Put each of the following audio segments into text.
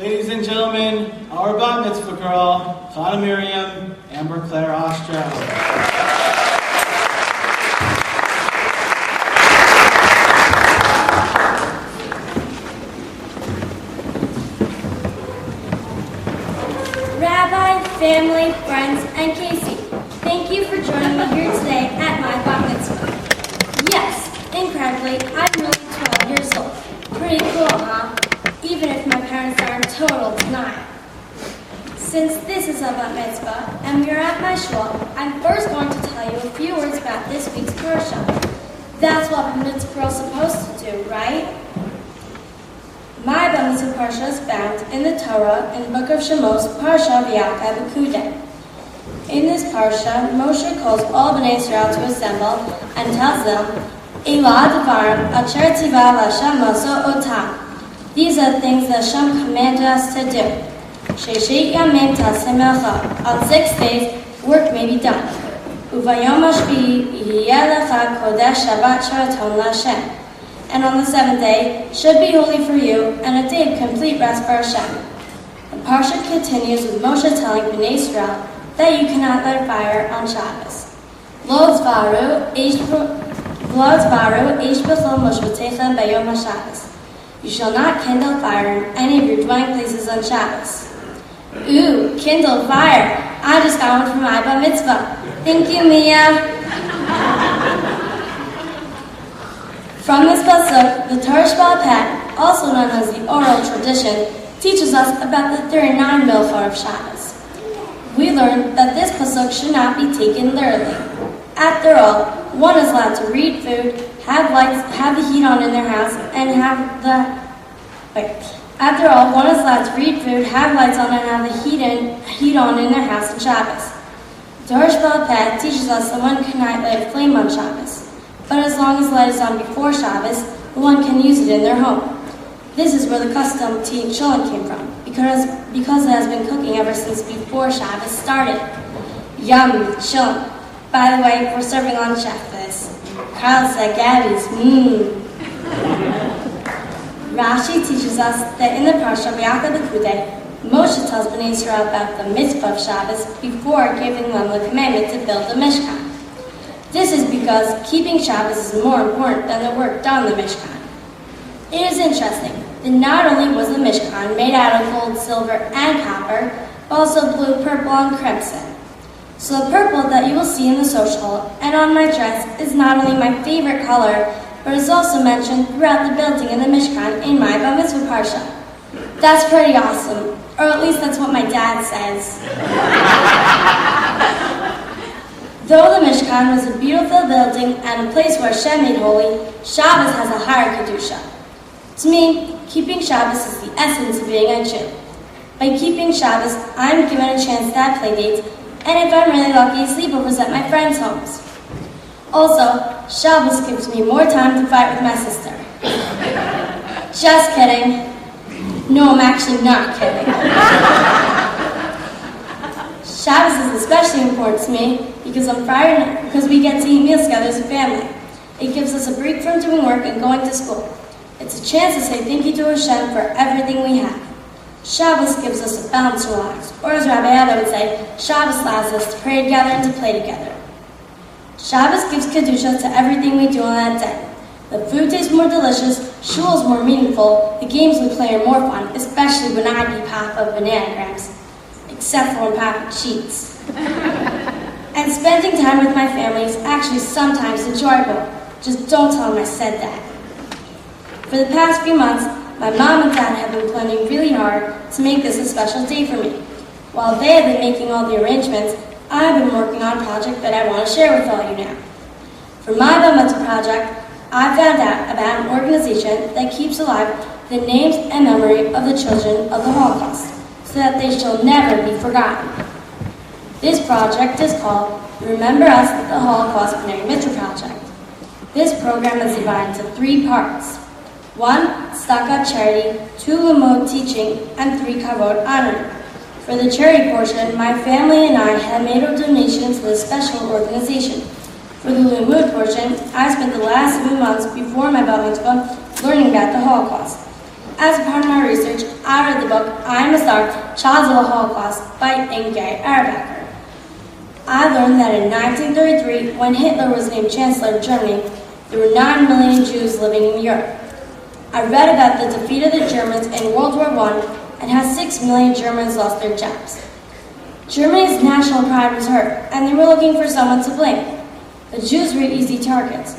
Ladies and gentlemen, our Bat Mitzvah girl, Chana Miriam, Amber Claire Ostrow. Rabbi, family, friends, and Casey, thank you for joining me here today at my Bat Mitzvah. Yes, incredibly, I'm really 12 years old. Pretty cool, huh? Even if my parents are in total denial. Since this is a Bat Mitzvah, and we are at my shul, I'm first going to tell you a few words about this week's parsha. That's what Bat Mitzvah girl's supposed to do, right? My Bat Mitzvah parsha is found in the Torah in the book of Shemos, Parsha V'Yakov B'Kudei. In this parsha, Moshe calls all Bnei Israel to assemble and tells them, Elah Devarim Asher Tziva Hashem Moso Otam. These are things that Hashem commanded us to do. Sheshit Yamim Taseh Melcha. On 6 days, work may be done. Uvayom Hashvi'i Yihiyeh Lecha Kodesh Shabbat Sharaton LaHashem. And on the 7th day should be holy for you, and a day of complete rest for Hashem. The parsha continues with Moshe telling Bnei Israel that you cannot light fire on Shabbos. Lo tzvaru eish b'chol moshvotechem b'yom HaShabbos. You shall not kindle fire in any of your dwelling places on Shabbos. Ooh, kindle fire. I just got one from my Bat Mitzvah. Thank you, Mia. From this pasuk, the Torah Sheba'al Peh, also known as the oral tradition, teaches us about the 39 milchor of Shabbos. We learned that this pasuk should not be taken literally. After all, one is allowed to read food, have the heat on in their house, and After all, one is allowed to read food, have lights on, and have the heat on in their house on Shabbos. The Torah Sheba'al Peh teaches us that one cannot light a flame on Shabbos. But as long as the light is on before Shabbos, one can use it in their home. This is where the custom to eat shulin came from, because it has been cooking ever since before Shabbos started. Yum, shulin. By the way, we're serving lunch after this. Carl said Gabby's, Rashi teaches us that in the parsha V'Yakov B'Kudei, Moshe tells Bnei Israel about the mitzvah of Shabbos before giving them the commandment to build the Mishkan. This is because keeping Shabbos is more important than the work done in the Mishkan. It is interesting that not only was the Mishkan made out of gold, silver, and copper, but also blue, purple, and crimson. So the purple that you will see in the social hall and on my dress is not only my favorite color, but is also mentioned throughout the building in the Mishkan in my Bat Mitzvah parsha. That's pretty awesome, or at least that's what my dad says. Though the Mishkan was a beautiful building and a place where Hashem made holy, Shabbos has a higher kedusha. To me, keeping Shabbos is the essence of being a Jew. By keeping Shabbos, I'm given a chance to have play dates, and if I'm really lucky, sleepovers at my friends' homes. Also, Shabbos gives me more time to fight with my sister. Just kidding. No, I'm actually not kidding. Shabbos is especially important to me because on Friday night, because we get to eat meals together as a family. It gives us a break from doing work and going to school. It's a chance to say thank you to Hashem for everything we have. Shabbos gives us a balance to relax, or as Rabbi Ada would say, Shabbos allows us to pray together and to play together. Shabbos gives kedusha to everything we do on that day. The food tastes more delicious, shul is more meaningful, the games we play are more fun, especially when I eat Papa bananagrams. Except for when Papa cheats. And spending time with my family is actually sometimes enjoyable. Just don't tell them I said that. For the past few months, my mom and dad have been planning really hard to make this a special day for me. While they have been making all the arrangements, I've been working on a project that I want to share with all you now. For my Bat Mitzvah project, I found out about an organization that keeps alive the names and memory of the children of the Holocaust, so that they shall never be forgotten. This project is called Remember Us, the Holocaust B'nai Mitzvah Project. This program is divided into 3 parts. 1, Tzedakah charity, 2, Limud teaching, and 3, Kavod honor. For the charity portion, my family and I had made a donation to this special organization. For the Limud portion, I spent the last few months before my Bat Mitzvah learning about the Holocaust. As a part of my research, I read the book I Am a Star, Childs of the Holocaust by Inge Arabacher. I learned that in 1933, when Hitler was named Chancellor of Germany, there were 9 million Jews living in Europe. I read about the defeat of the Germans in World War I and how 6 million Germans lost their jobs. Germany's national pride was hurt, and they were looking for someone to blame. The Jews were easy targets.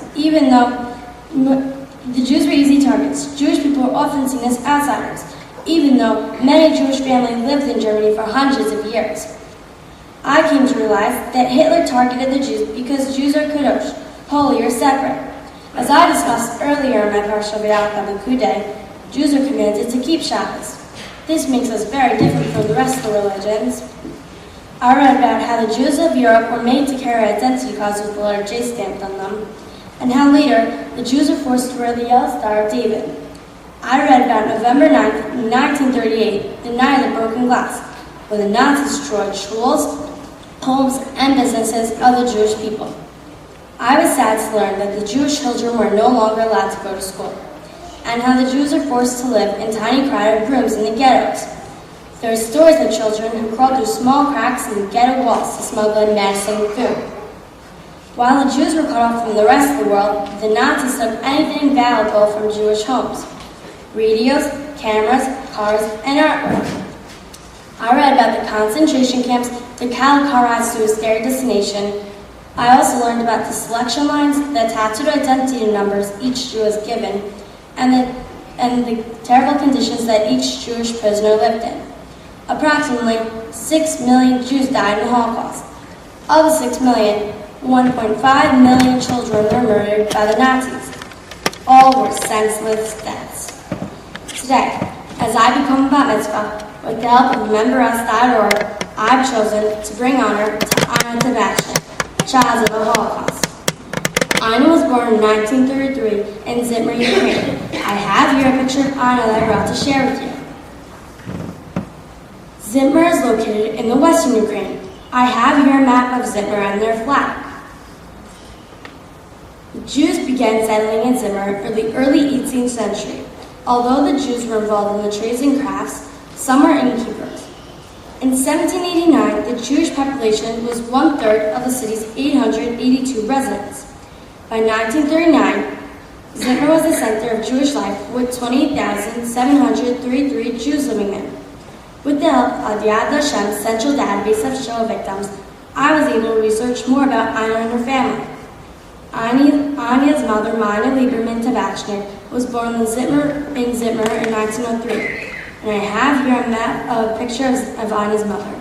Jewish people were often seen as outsiders, even though many Jewish families lived in Germany for hundreds of years. I came to realize that Hitler targeted the Jews because Jews are kadosh, holy or separate. As I discussed earlier in my Parsha B'Yalka, Jews are commanded to keep Shabbos. This makes us very different from the rest of the religions. I read about how the Jews of Europe were made to carry identity cards with the letter J stamped on them, and how later the Jews were forced to wear the Yellow Star of David. I read about November 9th, 1938, the Night of the Broken Glass, when the Nazis destroyed schools, homes, and businesses of the Jewish people. I was sad to learn that the Jewish children were no longer allowed to go to school, and how the Jews are forced to live in tiny crowded rooms in the ghettos. There are stories of children who crawled through small cracks in the ghetto walls to smuggle in medicine and food. While the Jews were cut off from the rest of the world, the Nazis took anything valuable from Jewish homes: radios, cameras, cars, and artwork. I read about the concentration camps, the cattle car rides to a scary destination. I also learned about the selection lines, the tattooed identity numbers each Jew was given, and the terrible conditions that each Jewish prisoner lived in. Approximately 6 million Jews died in the Holocaust. Of the 6 million, 1.5 million children were murdered by the Nazis. All were senseless deaths. Today, as I become a Bat Mitzvah, with the help of MemberUs.org, I've chosen to bring honor to Inna Tabachnik, child of the Holocaust. Inna was born in 1933 in Zhitomir, Ukraine. I have here a picture of Inna that I brought to share with you. Zhitomir is located in the western Ukraine. I have here a map of Zhitomir and their flag. The Jews began settling in Zhitomir in the early 18th century. Although the Jews were involved in the trades and crafts, some were innkeepers. In 1789, the Jewish population was 1/3 of the city's 882 residents. By 1939, Zhitomir was the center of Jewish life with 28,733 Jews living there. With the help of Yad Vashem's central database of Shoah victims, I was able to research more about Inna and her family. Inna's mother, Inna Tabachnik, was born in Zhitomir in 1903, and I have here a picture of Inna's mother.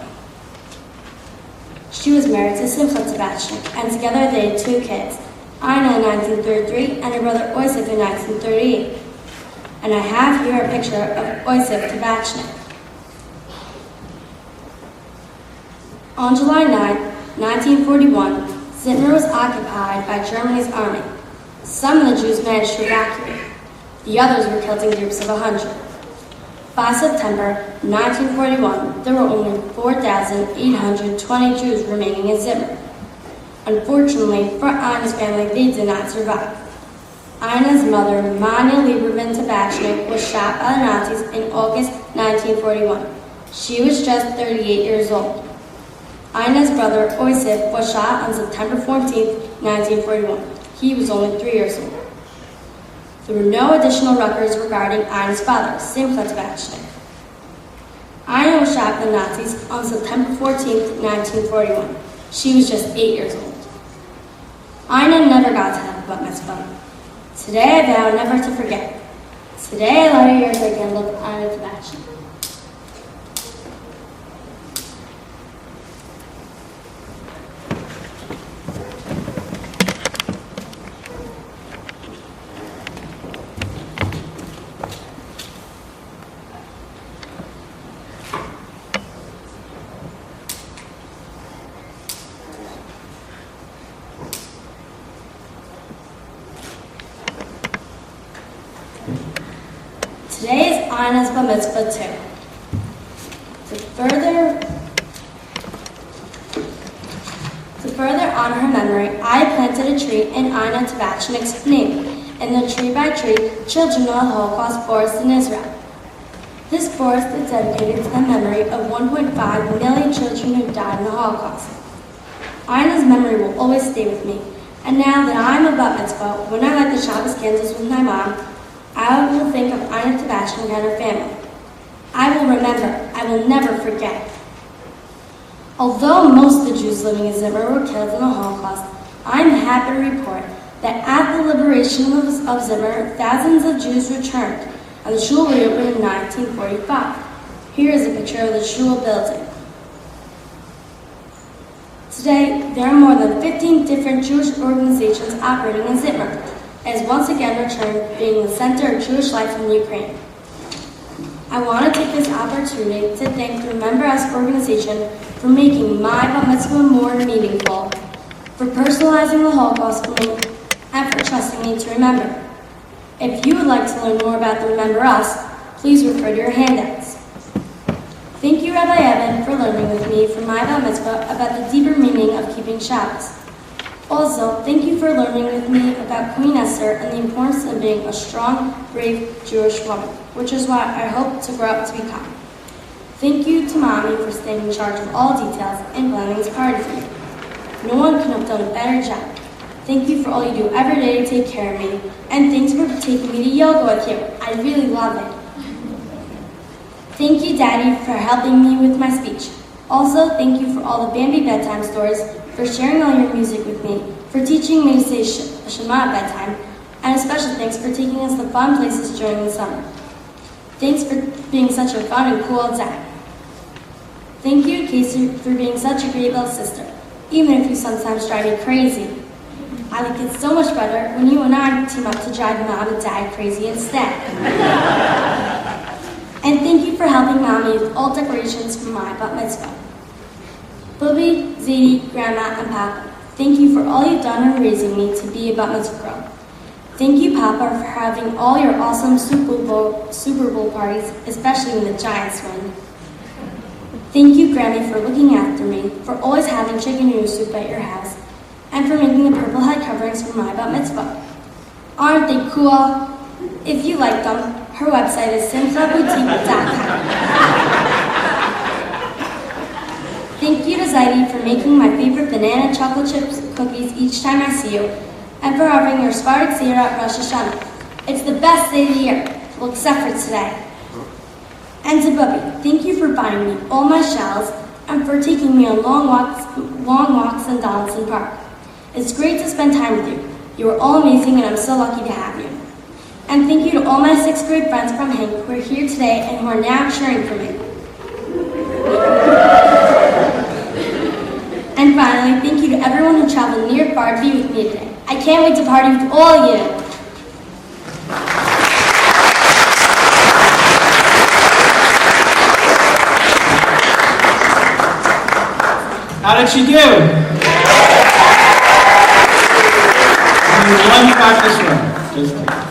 She was married to Simcha Tabachnik, and together they had 2 kids, Inna in 1933 and her brother Oisif in 1938. And I have here a picture of Oisif Tabachnik. On July 9, 1941, Zhitomir was occupied by Germany's army. Some of the Jews managed to evacuate. The others were killed in groups of 100. By September 1941, there were only 4,820 Jews remaining in Zhitomir. Unfortunately for Inna's family, they did not survive. Inna's mother, Inna Tabachnik, was shot by the Nazis in August 1941. She was just 38 years old. Inna's brother, Oisif, was shot on September 14, 1941. He was only 3 years old. There were no additional records regarding Inna's father, Simcha Tabachnik. Inna was shot by the Nazis on September 14, 1941. She was just 8 years old. Inna never got to have a Bat Mitzvah. Today I vow never to forget. Today I light a yard candle of Inna Tabachnik. Today is Inna's Bat Mitzvah too. To further honor her memory, I planted a tree in Inna Tabachnik's name, in the tree by tree Children of the Holocaust forest in Israel. This forest is dedicated to the memory of 1.5 million children who died in the Holocaust. Ina's memory will always stay with me, and now that I'm a Bat Mitzvah, when I light the Shabbos candles with my mom, I will think of Inna Tabachnik and her family. I will remember, I will never forget. Although most of the Jews living in Zhitomir were killed in the Holocaust, I'm happy to report that at the liberation of Zhitomir, thousands of Jews returned, and the shul reopened in 1945. Here is a picture of the shul building. Today, there are more than 15 different Jewish organizations operating in Zhitomir, as once again returned being the center of Jewish life in Ukraine. I want to take this opportunity to thank the Remember Us organization for making my Bat Mitzvah more meaningful, for personalizing the Holocaust for me, and for trusting me to remember. If you would like to learn more about the Remember Us, please refer to your handouts. Thank you, Rabbi Evan, for learning with me for my Bat Mitzvah about the deeper meaning of keeping Shabbos. Also, thank you for learning with me about Queen Esther and the importance of being a strong, brave Jewish woman, which is what I hope to grow up to become. Thank you to Mommy for staying in charge of all details and planning this party for me. No one could have done a better job. Thank you for all you do every day to take care of me, and thanks for taking me to yoga with you. I really love it. Thank you, Daddy, for helping me with my speech. Also, thank you for all the Bambi bedtime stories, for sharing all your music with me, for teaching me to say Shema at bedtime, and a special thanks for taking us to fun places during the summer. Thanks for being such a fun and cool dad. Thank you, Casey, for being such a great little sister, even if you sometimes drive me crazy. I like it so much better when you and I team up to drive Mom and Dad crazy instead. And thank you for helping Mommy with all decorations for my Bat Mitzvah. Bubby, Zadie, Grandma, and Papa, thank you for all you've done in raising me to be a Bat Mitzvah girl. Thank you, Papa, for having all your awesome Super Bowl parties, especially when the Giants win. Thank you, Grammy, for looking after me, for always having chicken noodle soup at your house, and for making the purple head coverings for my Bat Mitzvah. Aren't they cool? If you like them, her website is simchaboutique.com. Thank you to Zadie for making my favorite banana chocolate chips cookies each time I see you, and for offering your Spartak Seder at Rosh Hashanah. It's the best day of the year, well, except for today. And to Bubby, thank you for buying me all my shells and for taking me on long walks in Donaldson Park. It's great to spend time with you. You are all amazing, and I'm so lucky to have you. And thank you to all my 6th grade friends from Hank who are here today and who are now cheering for me. And finally, thank you to everyone who traveled near and far to be with me today. I can't wait to party with all of you. How did she do? One practice room. Just like